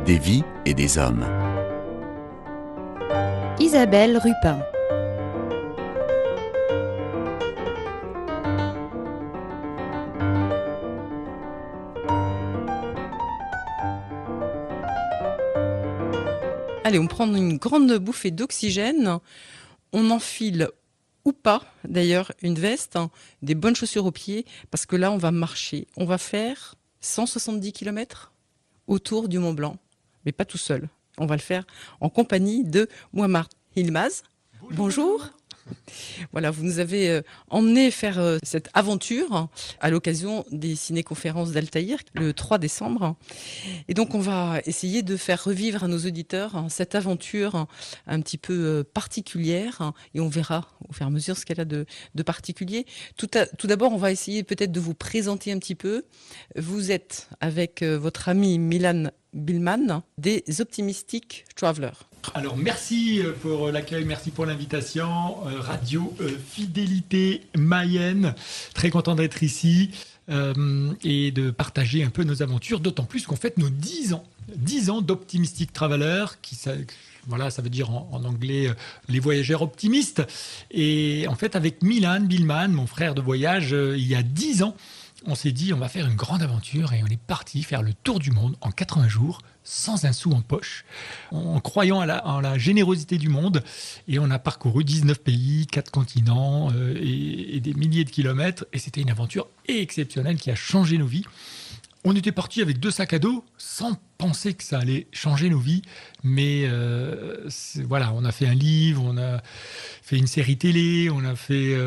des vies et des hommes. Isabelle Rupin. Allez, on prend une grande bouffée d'oxygène, on enfile ou pas, d'ailleurs, une veste, des bonnes chaussures aux pieds, parce que là, on va marcher. On va faire 170 km autour du Mont Blanc, mais pas tout seul. On va le faire en compagnie de Mouammar Yilmaz. Bonjour. Voilà, vous nous avez emmené faire cette aventure à l'occasion des ciné-conférences d'Altaïr le 3 décembre. Et donc, on va essayer de faire revivre à nos auditeurs cette aventure un petit peu particulière. Et on verra au fur et à mesure ce qu'elle a de particulier. Tout d'abord, on va essayer peut-être de vous présenter un petit peu. Vous êtes avec votre ami Milan Billman des Optimistic Travelers. Alors merci pour l'accueil, merci pour l'invitation. Radio Fidélité Mayenne, très content d'être ici et de partager un peu nos aventures, d'autant plus qu'on fête nos 10 ans. 10 ans d'Optimistic Traveler, ça veut dire en anglais les voyageurs optimistes. Et en fait, avec Milan Billman, mon frère de voyage, il y a 10 ans, on s'est dit on va faire une grande aventure et on est parti faire le tour du monde en 80 jours sans un sou en poche, en croyant en la générosité du monde. Et on a parcouru 19 pays, 4 continents et des milliers de kilomètres. Et c'était une aventure exceptionnelle qui a changé nos vies. On était parti avec 2 sacs à dos sans penser que ça allait changer nos vies. Mais on a fait un livre, on a fait une série télé, on a fait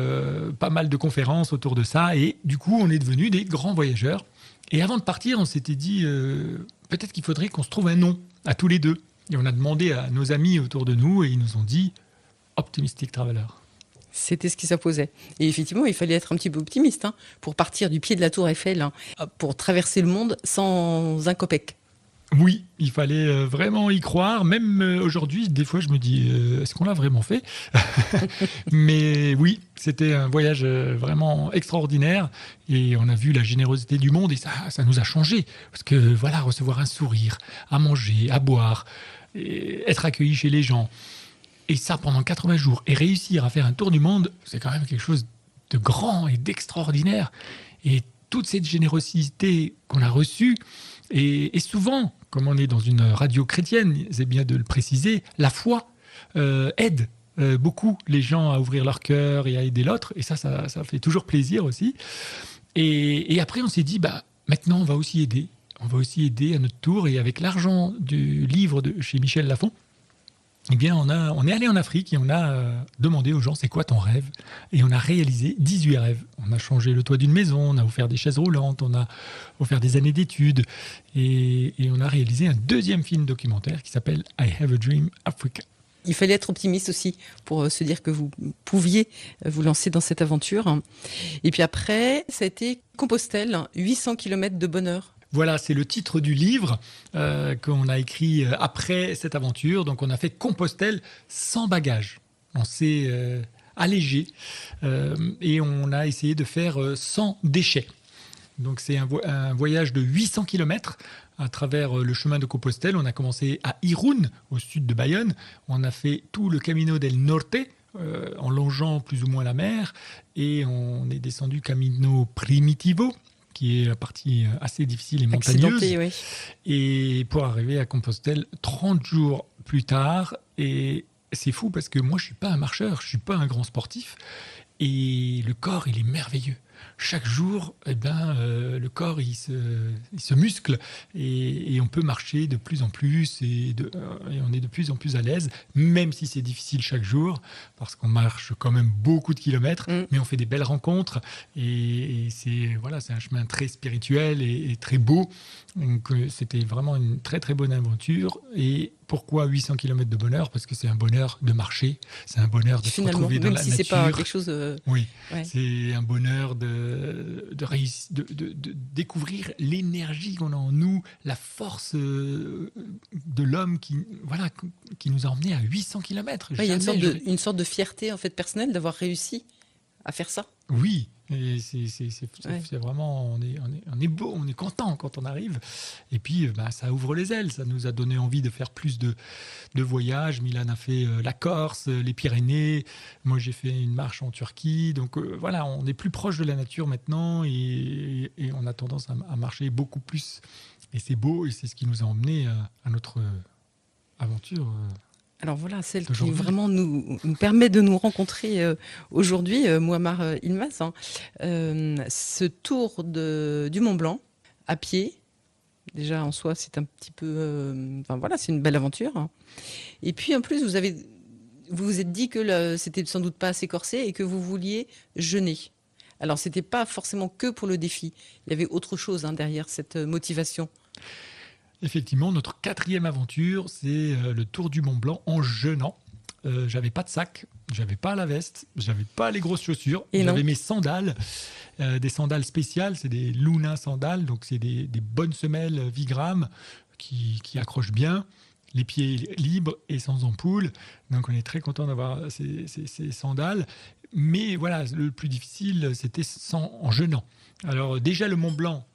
pas mal de conférences autour de ça. Et du coup, on est devenus des grands voyageurs. Et avant de partir, on s'était dit peut-être qu'il faudrait qu'on se trouve un nom à tous les deux. Et on a demandé à nos amis autour de nous et ils nous ont dit Optimistic Traveler. C'était ce qui s'imposait. Et effectivement, il fallait être un petit peu optimiste pour partir du pied de la Tour Eiffel, pour traverser le monde sans un copec. Oui, il fallait vraiment y croire. Même aujourd'hui, des fois, je me dis, est-ce qu'on l'a vraiment fait ? Mais oui, c'était un voyage vraiment extraordinaire. Et on a vu la générosité du monde et ça nous a changé. Parce que voilà, recevoir un sourire, à manger, à boire, et être accueilli chez les gens. Et ça pendant 80 jours. Et réussir à faire un tour du monde, c'est quand même quelque chose de grand et d'extraordinaire. Et toute cette générosité qu'on a reçue, et souvent, comme on est dans une radio chrétienne, c'est bien de le préciser, la foi aide beaucoup les gens à ouvrir leur cœur et à aider l'autre. Et ça fait toujours plaisir aussi. Et après, on s'est dit, maintenant, on va aussi aider. On va aussi aider à notre tour. Et avec l'argent du livre de chez Michel Lafon, eh bien, on est allé en Afrique et on a demandé aux gens c'est quoi ton rêve ? Et on a réalisé 18 rêves. On a changé le toit d'une maison, on a offert des chaises roulantes, on a offert des années d'études et on a réalisé un 2e film documentaire qui s'appelle I Have a Dream Africa. Il fallait être optimiste aussi pour se dire que vous pouviez vous lancer dans cette aventure. Et puis après, ça a été Compostelle, 800 km de bonheur. Voilà, c'est le titre du livre qu'on a écrit après cette aventure. Donc, on a fait Compostelle sans bagages. On s'est allégé et on a essayé de faire sans déchets. Donc, c'est un voyage de 800 km à travers le chemin de Compostelle. On a commencé à Irún, au sud de Bayonne. On a fait tout le Camino del Norte, en longeant plus ou moins la mer. Et on est descendu Camino Primitivo, qui est la partie assez difficile et montagneuse. Oui. Et pour arriver à Compostelle 30 jours plus tard. Et c'est fou parce que moi, je ne suis pas un marcheur, je ne suis pas un grand sportif. Et le corps, il est merveilleux. Chaque jour, le corps, il se muscle et on peut marcher de plus en plus et on est de plus en plus à l'aise, même si c'est difficile chaque jour, parce qu'on marche quand même beaucoup de kilomètres, mais on fait des belles rencontres et c'est un chemin très spirituel et très beau. Donc, c'était vraiment une très très bonne aventure. Et pourquoi 800 km de bonheur ? Parce que c'est un bonheur de marcher, c'est un bonheur de se retrouver dans la nature. Même si c'est pas quelque chose... Oui, ouais. C'est un bonheur de découvrir l'énergie qu'on a en nous, la force de l'homme qui nous a emmenés à 800 km. Il y a une sorte de fierté en fait, personnelle d'avoir réussi à faire ça. Oui, Et c'est vraiment, on est beau, on est content quand on arrive. Et puis, ça ouvre les ailes. Ça nous a donné envie de faire plus de voyages. Milan a fait la Corse, les Pyrénées. Moi, j'ai fait une marche en Turquie. Donc voilà, on est plus proche de la nature maintenant et on a tendance à marcher beaucoup plus. Et c'est beau et c'est ce qui nous a emmené à notre aventure. Alors voilà, celle qui vraiment nous permet de nous rencontrer aujourd'hui, Mouammar Yilmaz, hein. Ce tour du Mont Blanc à pied, déjà en soi, c'est un petit peu, enfin voilà, c'est une belle aventure, hein. Et puis en plus, vous vous êtes dit que c'était sans doute pas assez corsé et que vous vouliez jeûner. Alors c'était pas forcément que pour le défi, il y avait autre chose, hein, derrière cette motivation. Effectivement, notre 4e aventure, c'est le Tour du Mont Blanc en jeûnant. J'avais pas de sac, j'avais pas la veste, j'avais pas les grosses chaussures, j'avais mes sandales, des sandales spéciales, c'est des Luna sandales, donc c'est des bonnes semelles Vigram qui accrochent bien, les pieds libres et sans ampoule. Donc on est très content d'avoir ces sandales. Mais voilà, le plus difficile, c'était en jeûnant. Alors déjà le Mont Blanc,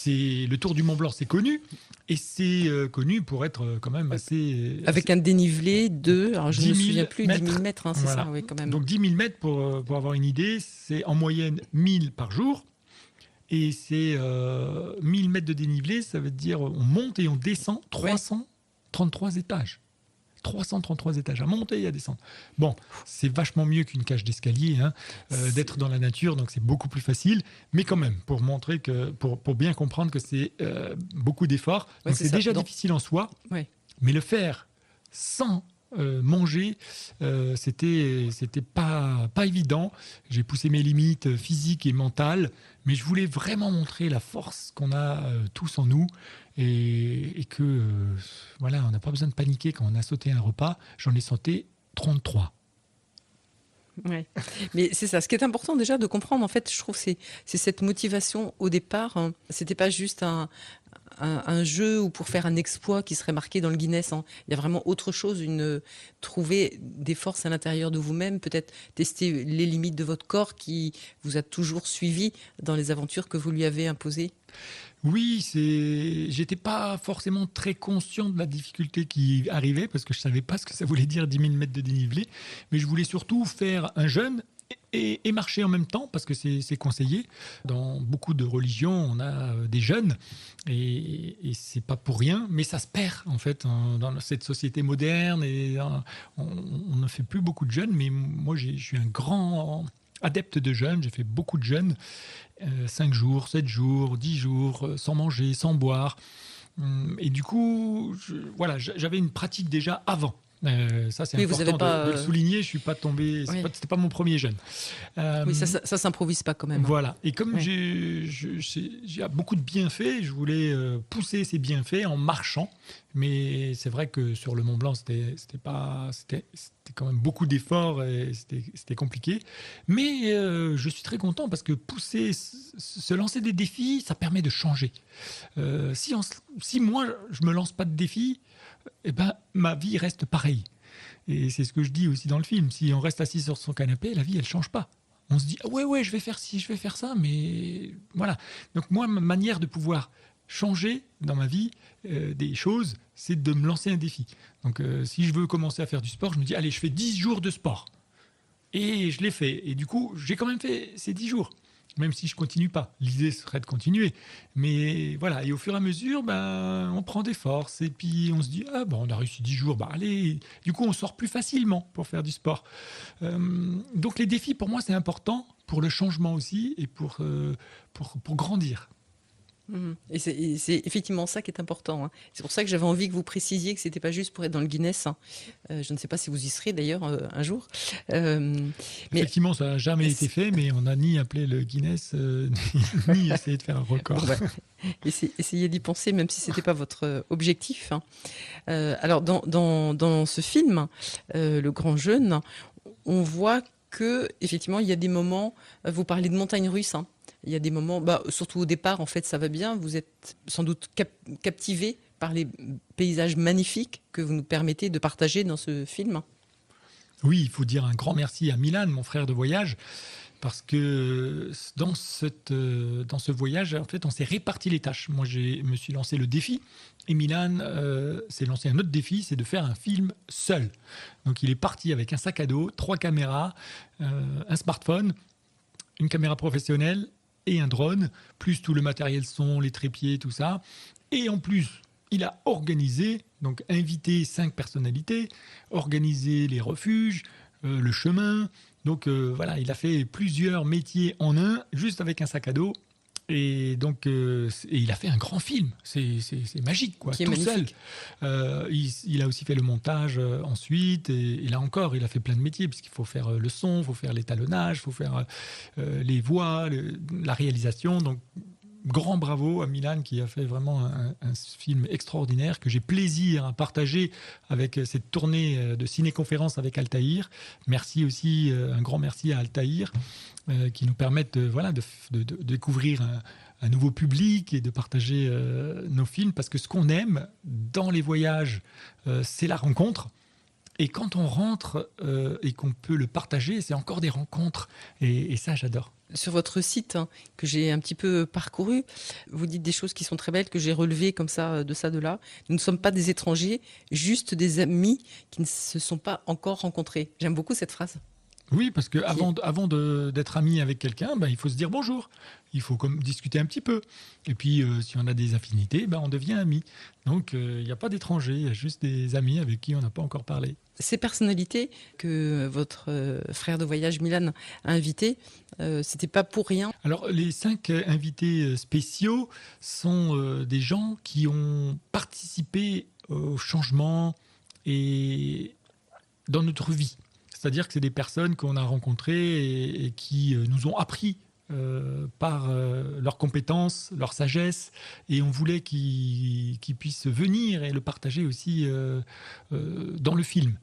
le Tour du Mont Blanc, c'est connu. Et c'est connu pour être quand même assez... Avec un dénivelé de, alors je ne me souviens plus, 10 000 mètres, hein, c'est voilà. Ça, oui, quand même. Donc 10 000 mètres, pour avoir une idée, c'est en moyenne 1000 par jour. Et c'est 1000 mètres de dénivelé, ça veut dire on monte et on descend 333 étages. 333 étages à monter et à descendre. Bon, c'est vachement mieux qu'une cage d'escalier, hein, d'être dans la nature, donc c'est beaucoup plus facile. Mais quand même, pour montrer pour bien comprendre que c'est beaucoup d'efforts. Donc c'est déjà difficile en soi, mais le faire sans manger, c'était pas évident. J'ai poussé mes limites physiques et mentales, mais je voulais vraiment montrer la force qu'on a tous en nous et que voilà, on n'a pas besoin de paniquer quand on a sauté un repas. J'en ai sauté 33. Ouais. Mais c'est ça. Ce qui est important déjà de comprendre, en fait, je trouve, c'est cette motivation au départ. Hein. C'était pas juste un jeu ou pour faire un exploit qui serait marqué dans le Guinness. Hein. Il y a vraiment autre chose, trouver des forces à l'intérieur de vous-même, peut-être tester les limites de votre corps qui vous a toujours suivi dans les aventures que vous lui avez imposées. Oui, j'étais pas forcément très conscient de la difficulté qui arrivait parce que je savais pas ce que ça voulait dire 10 000 mètres de dénivelé, mais je voulais surtout faire un jeûne et marcher en même temps parce que c'est conseillé. Dans beaucoup de religions, on a des jeûnes et c'est pas pour rien, mais ça se perd en fait dans cette société moderne et on ne fait plus beaucoup de jeûnes. Mais moi, je suis un grand adepte de jeûne, j'ai fait beaucoup de jeûnes, 5 jours, 7 jours, 10 jours, sans manger, sans boire. Et du coup, voilà, j'avais une pratique déjà avant. Ça, c'est important de le souligner. Je suis pas tombé, c'était pas mon premier jeûne. Oui, ça s'improvise pas quand même. Voilà. Et comme j'ai beaucoup de bienfaits, je voulais pousser ces bienfaits en marchant. Mais c'est vrai que sur le Mont Blanc, c'était quand même beaucoup d'efforts et c'était compliqué. Mais je suis très content parce que se lancer des défis, ça permet de changer. Si moi, je me lance pas de défis, eh ben, ma vie reste pareille. Et c'est ce que je dis aussi dans le film. Si on reste assis sur son canapé, la vie, elle change pas. On se dit, ah ouais, je vais faire ci, je vais faire ça, mais voilà. Donc moi, ma manière de pouvoir changer dans ma vie des choses, c'est de me lancer un défi. Donc si je veux commencer à faire du sport, je me dis, allez, je fais 10 jours de sport. Et je l'ai fait. Et du coup, j'ai quand même fait ces 10 jours. Même si je continue pas. L'idée serait de continuer. Mais voilà, et au fur et à mesure, on prend des forces. Et puis on se dit, on a réussi 10 jours, allez. Du coup, on sort plus facilement pour faire du sport. Donc les défis, pour moi, c'est important pour le changement aussi et pour grandir. Et c'est effectivement ça qui est important. Hein. C'est pour ça que j'avais envie que vous précisiez que c'était pas juste pour être dans le Guinness. Hein. Je ne sais pas si vous y serez d'ailleurs un jour. Effectivement, ça n'a jamais été fait, mais on n'a ni appelé le Guinness, ni essayé de faire un record. Essayez d'y penser, même si ce n'était pas votre objectif. Hein. Alors, dans ce film, Le Grand Jeûne, on voit que effectivement, il y a des moments, vous parlez de montagnes russes, hein. Il y a des moments, surtout au départ, en fait, ça va bien. Vous êtes sans doute captivé par les paysages magnifiques que vous nous permettez de partager dans ce film. Oui, il faut dire un grand merci à Milan, mon frère de voyage, parce que dans ce voyage, en fait, on s'est réparti les tâches. Moi, je me suis lancé le défi, et Milan s'est lancé un autre défi, c'est de faire un film seul. Donc, il est parti avec un sac à dos, 3 caméras, un smartphone, une caméra professionnelle et un drone, plus tout le matériel son, les trépieds, tout ça. Et en plus, il a organisé, donc invité 5 personnalités, organisé les refuges, le chemin. Donc voilà, il a fait plusieurs métiers en un, juste avec un sac à dos. Et donc, et il a fait un grand film. C'est magique, quoi, Qui est tout seul. magnifique. Il a aussi fait le montage ensuite. Et là encore, il a fait plein de métiers, puisqu'il faut faire le son, il faut faire l'étalonnage, il faut faire les voix, la réalisation. Donc, grand bravo à Milan qui a fait vraiment un film extraordinaire que j'ai plaisir à partager avec cette tournée de ciné-conférence avec Altaïr. Merci aussi, un grand merci à Altaïr qui nous permettent de découvrir un nouveau public et de partager nos films parce que ce qu'on aime dans les voyages, c'est la rencontre. Et quand on rentre et qu'on peut le partager, c'est encore des rencontres. Et ça, j'adore. Sur votre site, que j'ai un petit peu parcouru, vous dites des choses qui sont très belles, que j'ai relevées comme ça, de là. Nous ne sommes pas des étrangers, juste des amis qui ne se sont pas encore rencontrés. J'aime beaucoup cette phrase. Oui, parce que avant d'être ami avec quelqu'un, il faut se dire bonjour. Il faut discuter un petit peu. Et puis, si on a des affinités, on devient amis. Donc, il n'y a pas d'étrangers, il y a juste des amis avec qui on n'a pas encore parlé. Ces personnalités que votre frère de voyage, Milan, a invitées, c'était pas pour rien. Alors, les 5 invités spéciaux sont des gens qui ont participé au changement et dans notre vie. C'est-à-dire que c'est des personnes qu'on a rencontrées et qui nous ont appris par leurs compétences, leur sagesse, et on voulait qu'ils puissent venir et le partager aussi dans le film.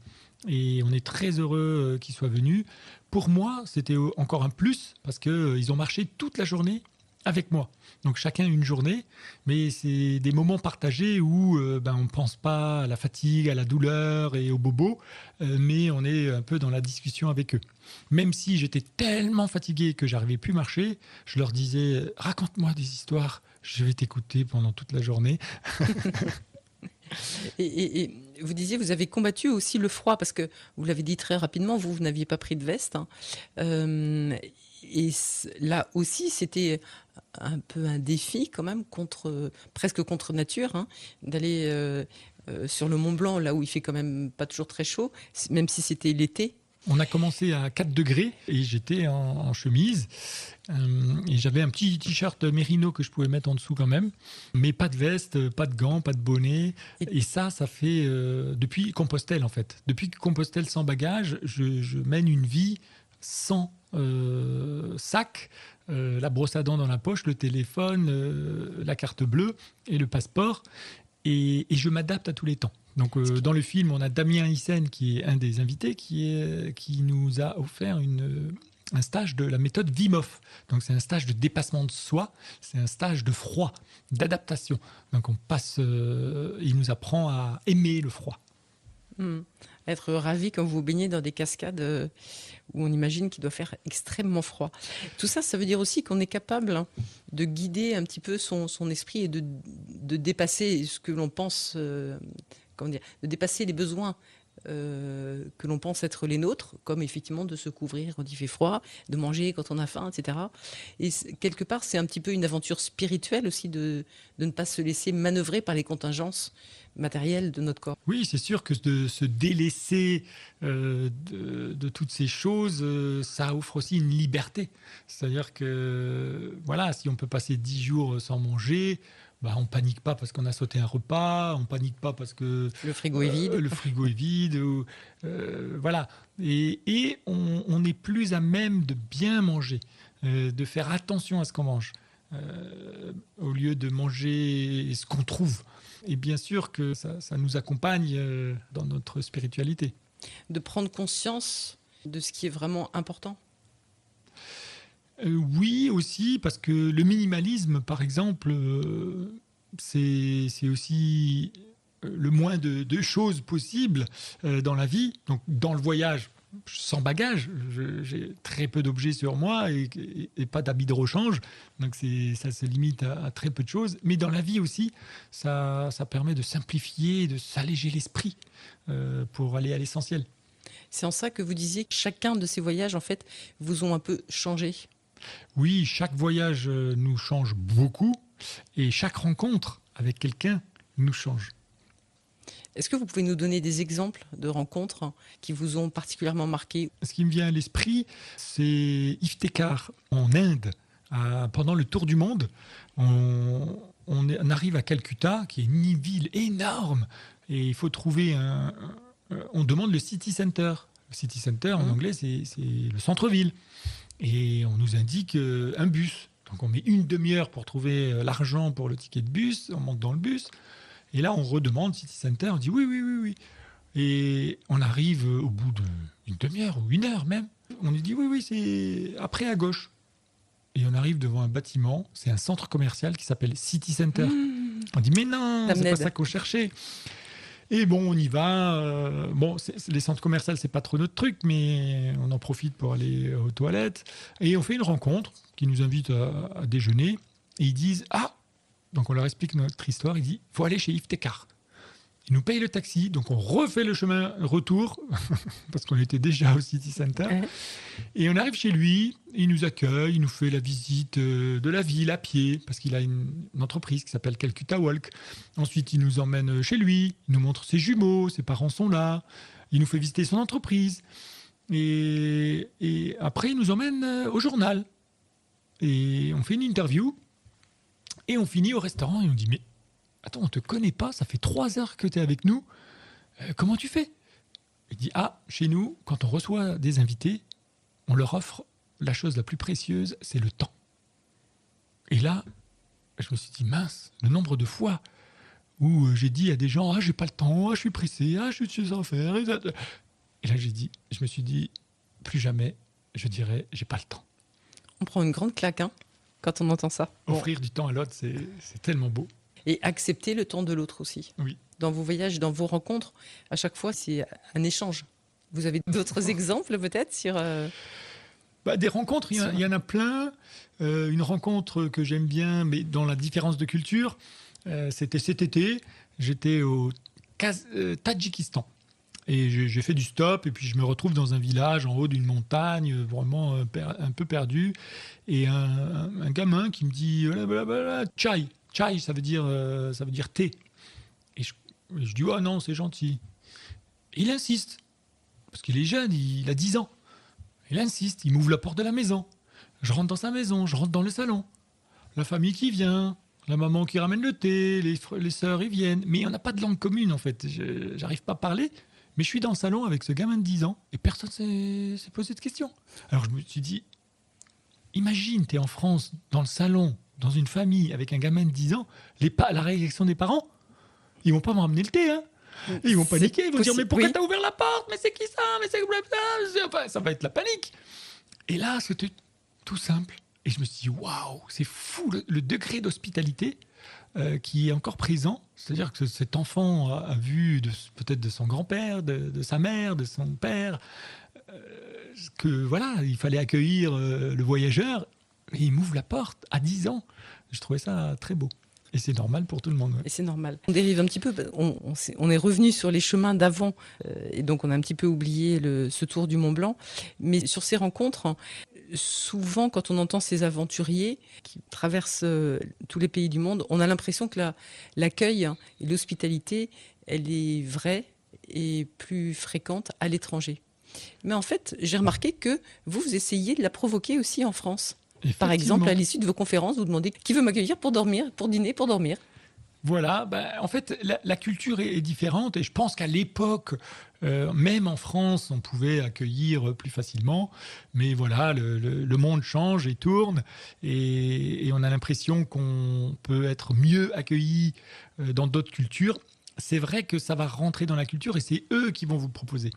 Et on est très heureux qu'ils soient venus. Pour moi, c'était encore un plus, parce qu'ils ont marché toute la journée avec moi. Donc chacun une journée, mais c'est des moments partagés où on ne pense pas à la fatigue, à la douleur et au bobo, mais on est un peu dans la discussion avec eux. Même si j'étais tellement fatigué que j'arrivais plus à marcher, je leur disais « raconte-moi des histoires, je vais t'écouter pendant toute la journée ». Et vous disiez, vous avez combattu aussi le froid, parce que vous l'avez dit très rapidement, vous n'aviez pas pris de veste. Et là aussi, c'était un peu un défi quand même, presque contre nature, d'aller sur le Mont Blanc, là où il fait quand même pas toujours très chaud, même si c'était l'été. On a commencé à 4 degrés et j'étais en chemise et j'avais un petit t-shirt mérino que je pouvais mettre en dessous quand même, mais pas de veste, pas de gants, pas de bonnet. Et ça fait depuis Compostelle en fait. Depuis Compostelle sans bagage, je mène une vie sans sac, la brosse à dents dans la poche, le téléphone, la carte bleue et le passeport. Et je m'adapte à tous les temps. Donc, dans le film, on a Damien Hyssen, qui est un des invités, qui nous a offert un stage de la méthode Wim Hof. Donc, c'est un stage de dépassement de soi, c'est un stage de froid, d'adaptation. Donc, il nous apprend à aimer le froid. Être ravi quand vous baignez dans des cascades où on imagine qu'il doit faire extrêmement froid. Tout ça, ça veut dire aussi qu'on est capable de guider un petit peu son esprit et de dépasser ce que l'on pense, de dépasser les besoins que l'on pense être les nôtres, comme effectivement de se couvrir quand il fait froid, de manger quand on a faim, etc. Et quelque part, c'est un petit peu une aventure spirituelle aussi de ne pas se laisser manœuvrer par les contingences matérielles de notre corps. Oui, c'est sûr que de se délaisser de toutes ces choses, ça offre aussi une liberté. C'est-à-dire que, voilà, si on peut passer 10 jours sans manger, on panique pas parce qu'on a sauté un repas, on panique pas parce que le frigo est vide. Le frigo est vide, voilà. Et on est plus à même de bien manger, de faire attention à ce qu'on mange, au lieu de manger ce qu'on trouve. Et bien sûr que ça nous accompagne dans notre spiritualité. De prendre conscience de ce qui est vraiment important. Oui, aussi, parce que le minimalisme, par exemple, c'est aussi le moins de choses possibles dans la vie. Donc, dans le voyage, sans bagage. J'ai très peu d'objets sur moi et pas d'habits de rechange. Donc ça se limite à très peu de choses. Mais dans la vie aussi, ça permet de simplifier, de s'alléger l'esprit pour aller à l'essentiel. C'est en ça que vous disiez que chacun de ces voyages, en fait, vous ont un peu changé. Oui, chaque voyage nous change beaucoup et chaque rencontre avec quelqu'un nous change. Est-ce que vous pouvez nous donner des exemples de rencontres qui vous ont particulièrement marqué? Ce qui me vient à l'esprit, c'est Iftekar en Inde. Pendant le tour du monde, on arrive à Calcutta, qui est une ville énorme, et il faut trouver on demande le City Center. Le City Center, en anglais, c'est le centre-ville. Et on nous indique un bus. Donc on met une demi-heure pour trouver l'argent pour le ticket de bus, on monte dans le bus. Et là, on redemande City Center, on dit oui. Et on arrive au bout d'une demi-heure ou une heure même. On nous dit oui, c'est après à gauche. Et on arrive devant un bâtiment, c'est un centre commercial qui s'appelle City Center. On dit mais non, c'est pas ça qu'on cherchait. Et bon, on y va. Les centres commerciaux, c'est pas trop notre truc, mais on en profite pour aller aux toilettes. Et on fait une rencontre qui nous invite à déjeuner. Et ils disent donc on leur explique notre histoire. Ils disent faut aller chez Iftekar. Ils nous payent le taxi, donc on refait le chemin retour parce qu'on était déjà au City Center. Et on arrive chez lui, il nous accueille, il nous fait la visite de la ville à pied parce qu'il a une entreprise qui s'appelle Calcutta Walk. Ensuite, il nous emmène chez lui, il nous montre ses jumeaux, ses parents sont là, il nous fait visiter son entreprise. Et après, il nous emmène au journal. Et on fait une interview et on finit au restaurant et on dit mais attends, on ne te connaît pas, ça fait 3 heures que tu es avec nous, comment tu fais? Il dit chez nous, quand on reçoit des invités, on leur offre la chose la plus précieuse, c'est le temps. Et là, je me suis dit mince, le nombre de fois où j'ai dit à des gens j'ai pas le temps, je suis pressé, je suis sans faire. Et là, je me suis dit plus jamais je dirais j'ai pas le temps. On prend une grande claque quand on entend ça. Offrir du temps à l'autre, c'est tellement beau. Et accepter le temps de l'autre aussi. Oui. Dans vos voyages, dans vos rencontres, à chaque fois, c'est un échange. Vous avez d'autres exemples peut-être sur... Des rencontres, il y en a plein. Une rencontre que j'aime bien, mais dans la différence de culture, c'était cet été. J'étais au Tadjikistan. Et j'ai fait du stop, et puis je me retrouve dans un village en haut d'une montagne, vraiment un peu perdu. Et un gamin qui me dit chai. Chai, ça veut dire thé. Et je dis non, c'est gentil. Et il insiste, parce qu'il est jeune, il a 10 ans. Il insiste, il m'ouvre la porte de la maison. Je rentre dans sa maison, je rentre dans le salon. La famille qui vient, la maman qui ramène le thé, les sœurs, ils viennent. Mais on n'a pas de langue commune, en fait. J'arrive pas à parler. Mais je suis dans le salon avec ce gamin de 10 ans et personne s'est posé de questions. Alors je me suis dit, imagine, tu es en France, dans le salon, dans une famille, avec un gamin de 10 ans, la réaction des parents, ils vont pas me ramener le thé, Ils vont paniquer, ils vont dire mais pourquoi t'as ouvert la porte? Mais c'est qui ça? Mais c'est enfin, ça va être la panique. Et là, c'était tout simple. Et je me suis dit waouh, c'est fou le degré d'hospitalité qui est encore présent. C'est-à-dire que cet enfant a vu peut-être de son grand-père, de sa mère, de son père, que voilà, il fallait accueillir le voyageur. Et il m'ouvre la porte à 10 ans. Je trouvais ça très beau. Et c'est normal pour tout le monde. Ouais. Et c'est normal. On dérive un petit peu. On est revenu sur les chemins d'avant. Et donc, on a un petit peu oublié ce tour du Mont Blanc. Mais sur ces rencontres, souvent, quand on entend ces aventuriers qui traversent tous les pays du monde, on a l'impression que l'accueil et l'hospitalité, elle est vraie et plus fréquente à l'étranger. Mais en fait, j'ai remarqué que vous essayez de la provoquer aussi en France. Par exemple, à l'issue de vos conférences, vous demandez qui veut m'accueillir pour dormir, pour dîner, pour dormir. Voilà, en fait, la culture est différente et je pense qu'à l'époque, même en France, on pouvait accueillir plus facilement. Mais voilà, le monde change et tourne et on a l'impression qu'on peut être mieux accueilli dans d'autres cultures. C'est vrai que ça va rentrer dans la culture et c'est eux qui vont vous proposer.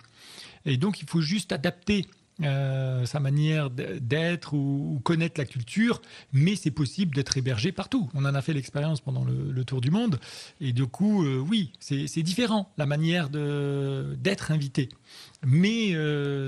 Et donc, il faut juste adapter sa manière d'être ou connaître la culture, mais c'est possible d'être hébergé partout. On en a fait l'expérience pendant le tour du monde, et du coup, oui, c'est différent la manière d'être invité. Mais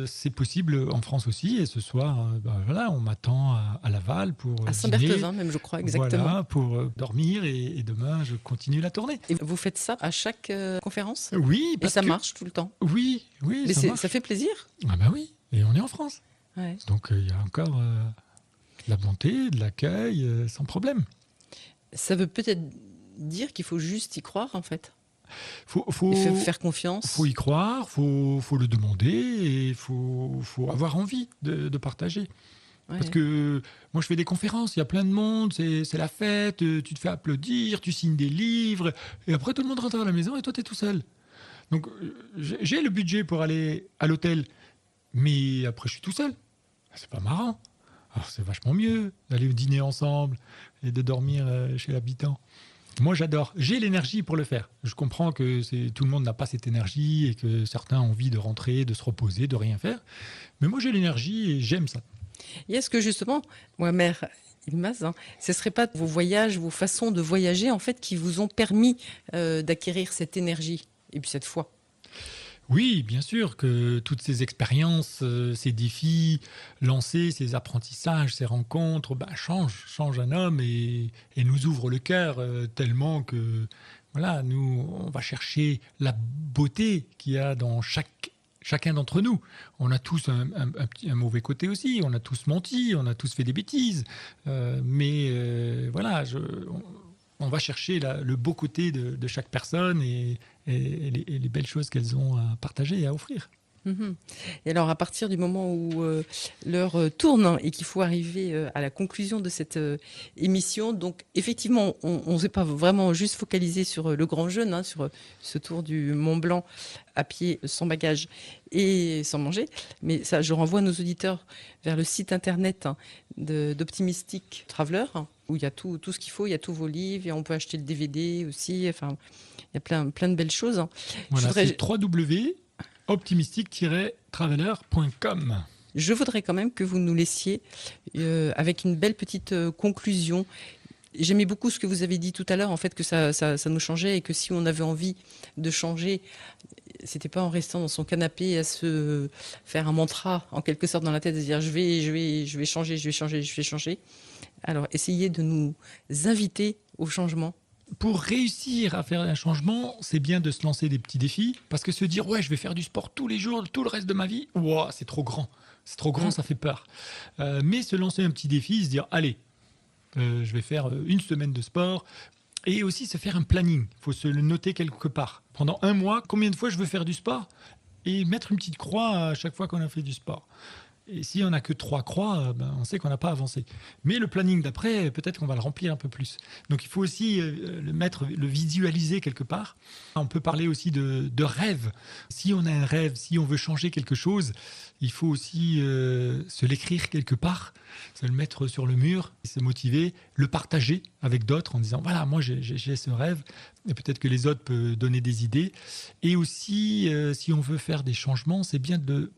c'est possible en France aussi, et ce soir, voilà, on m'attend à Laval pour À dîner. Saint-Berthevin même, je crois, exactement. Voilà, pour dormir, et demain, je continue la tournée. Et vous faites ça à chaque conférence? Oui, Et parce ça que... marche tout le temps? Oui, Mais ça marche. ça fait plaisir? Ah bah oui, et on est en France. Ouais. Donc il y a encore de la bonté, de l'accueil, sans problème. Ça veut peut-être dire qu'il faut juste y croire, en fait. Faut Et faire confiance. faut y croire, faut le demander, et faut avoir envie de partager. Ouais. Parce que moi je fais des conférences, il y a plein de monde, c'est la fête, tu te fais applaudir, tu signes des livres, et après tout le monde rentre à la maison et toi tu es tout seul. Donc j'ai le budget pour aller à l'hôtel, mais après je suis tout seul. C'est pas marrant. Alors c'est vachement mieux d'aller dîner ensemble et de dormir chez l'habitant. Moi j'adore, j'ai l'énergie pour le faire. Je comprends que tout le monde n'a pas cette énergie et que certains ont envie de rentrer, de se reposer, de rien faire. Mais moi j'ai l'énergie et j'aime ça. Et est-ce que justement, moi, mère Ilmaz, ce ne serait pas vos voyages, vos façons de voyager, en fait, qui vous ont permis d'acquérir cette énergie et puis cette foi? Oui, bien sûr que toutes ces expériences, ces défis lancés, ces apprentissages, ces rencontres, changent un homme et nous ouvrent le cœur tellement que voilà, nous, on va chercher la beauté qu'il y a dans chacun d'entre nous. On a tous un mauvais côté aussi, on a tous menti, on a tous fait des bêtises, mais voilà, on va chercher le beau côté de chaque personne et les belles choses qu'elles ont à partager et à offrir. Mhm. Et alors, à partir du moment où l'heure tourne et qu'il faut arriver à la conclusion de cette émission, donc effectivement, on ne s'est pas vraiment juste focalisé sur le grand jeûne, sur ce tour du Mont Blanc à pied, sans bagages et sans manger. Mais ça, je renvoie nos auditeurs vers le site internet d'Optimistic Traveler, où il y a tout ce qu'il faut, il y a tous vos livres, et on peut acheter le DVD aussi. Enfin, il y a plein de belles choses. Voilà, c'est www.optimistic-traveler.com. Je voudrais quand même que vous nous laissiez avec une belle petite conclusion. J'aimais beaucoup ce que vous avez dit tout à l'heure, en fait, que ça nous changeait et que si on avait envie de changer, c'était pas en restant dans son canapé à se faire un mantra, en quelque sorte, dans la tête, de dire je vais changer, je vais changer, je vais changer. Alors, essayez de nous inviter au changement. Pour réussir à faire un changement, c'est bien de se lancer des petits défis, parce que se dire ouais, je vais faire du sport tous les jours, tout le reste de ma vie, wow, c'est trop grand. C'est trop grand, ça fait peur. Mais se lancer un petit défi, se dire allez, je vais faire une semaine de sport, et aussi se faire un planning. Il faut se le noter quelque part. Pendant un mois, combien de fois je veux faire du sport, et mettre une petite croix à chaque fois qu'on a fait du sport. Et si on n'a que 3 croix, on sait qu'on n'a pas avancé. Mais le planning d'après, peut-être qu'on va le remplir un peu plus. Donc il faut aussi le visualiser quelque part. On peut parler aussi de rêve. Si on a un rêve, si on veut changer quelque chose, il faut aussi se l'écrire quelque part, se le mettre sur le mur, se motiver, le partager avec d'autres en disant voilà, moi j'ai ce rêve, et peut-être que les autres peuvent donner des idées. Et aussi, si on veut faire des changements, c'est bien de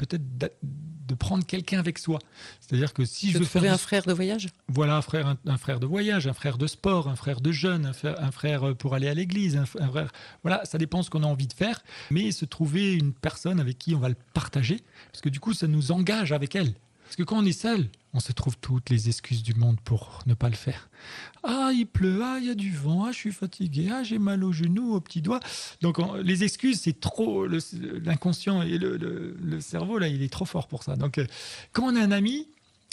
prendre quelqu'un avec soi. C'est-à-dire que si je veux trouver faire un frère de voyage. Voilà, un frère de voyage, un frère de sport, un frère de jeûne, un frère pour aller à l'église, un frère. Voilà, ça dépend ce qu'on a envie de faire, mais se trouver une personne avec qui on va le partager, parce que du coup, ça nous engage avec elle. Parce que quand on est seul, on se trouve toutes les excuses du monde pour ne pas le faire. Ah, il pleut, ah, il y a du vent, ah, je suis fatigué, ah, j'ai mal aux genoux, aux petits doigts. Donc, les excuses, c'est trop. L'inconscient et le cerveau, là, il est trop fort pour ça. Donc, quand on a un ami,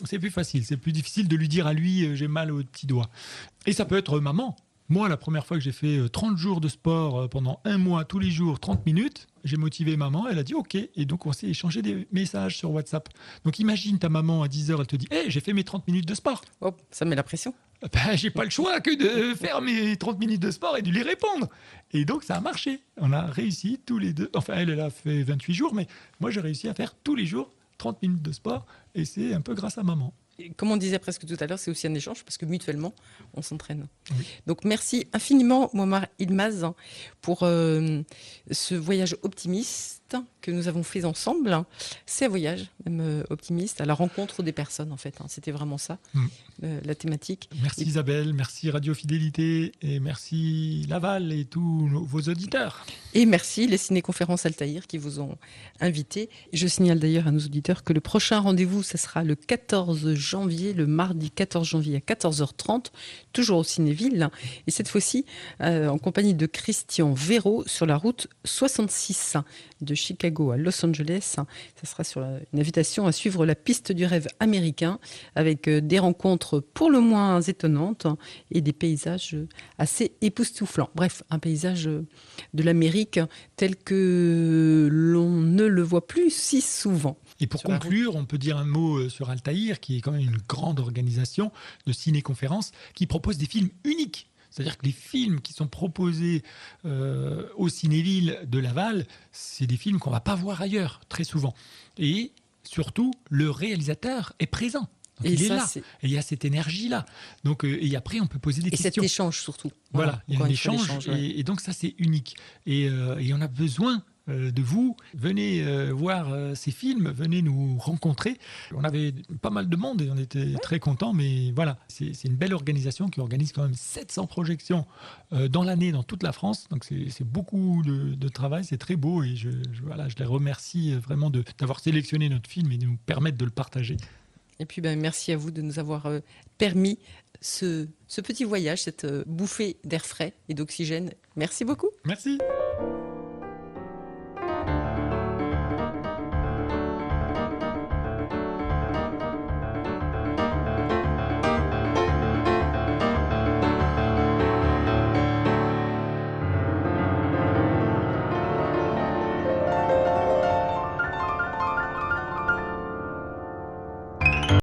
c'est plus facile, c'est plus difficile de lui dire à lui, j'ai mal aux petits doigts. Et ça peut être maman. Moi, la première fois que j'ai fait 30 jours de sport pendant un mois, tous les jours, 30 minutes, j'ai motivé maman, elle a dit OK. Et donc, on s'est échangé des messages sur WhatsApp. Donc, imagine ta maman à 10h, elle te dit hey, j'ai fait mes 30 minutes de sport. Oh, ça met la pression. J'ai pas le choix que de faire mes 30 minutes de sport et de lui répondre. Et donc, ça a marché. On a réussi tous les deux. Enfin, elle a fait 28 jours, mais moi, j'ai réussi à faire tous les jours 30 minutes de sport. Et c'est un peu grâce à maman. Et comme on disait presque tout à l'heure, c'est aussi un échange parce que mutuellement, on s'entraîne. Oui. Donc, merci infiniment, Moammar Ilmaz, pour ce voyage optimiste que nous avons fait ensemble, c'est un voyage, même optimiste, à la rencontre des personnes en fait. C'était vraiment ça, la thématique. Merci Isabelle, merci Radio Fidélité et merci Laval et tous vos auditeurs. Et merci les ciné-conférences Altaïr qui vous ont invité. Je signale d'ailleurs à nos auditeurs que le prochain rendez-vous, ce sera le 14 janvier, le mardi 14 janvier à 14h30, toujours au Cinéville. Et cette fois-ci, en compagnie de Christian Véraud sur la route 66 de Chicago à Los Angeles. Ça sera sur une invitation à suivre la piste du rêve américain avec des rencontres pour le moins étonnantes et des paysages assez époustouflants. Bref, un paysage de l'Amérique tel que l'on ne le voit plus si souvent. Et pour conclure, on peut dire un mot sur Altaïr, qui est quand même une grande organisation de ciné-conférences qui propose des films uniques. C'est-à-dire que les films qui sont proposés au Cinéville de Laval, c'est des films qu'on ne va pas voir ailleurs, très souvent. Et surtout, le réalisateur est présent. Donc il est là. Et il y a cette énergie-là. Donc, et après, on peut poser des questions. Et cet échange surtout. Voilà, il y a un échange. Et donc ça, c'est unique. Et on a besoin de vous. Venez voir ces films, venez nous rencontrer. On avait pas mal de monde et on était très contents, mais voilà, c'est une belle organisation qui organise quand même 700 projections dans l'année dans toute la France. Donc c'est beaucoup de travail, c'est très beau et je les remercie vraiment d'avoir sélectionné notre film et de nous permettre de le partager. Et puis merci à vous de nous avoir permis ce petit voyage, cette bouffée d'air frais et d'oxygène. Merci beaucoup. Merci.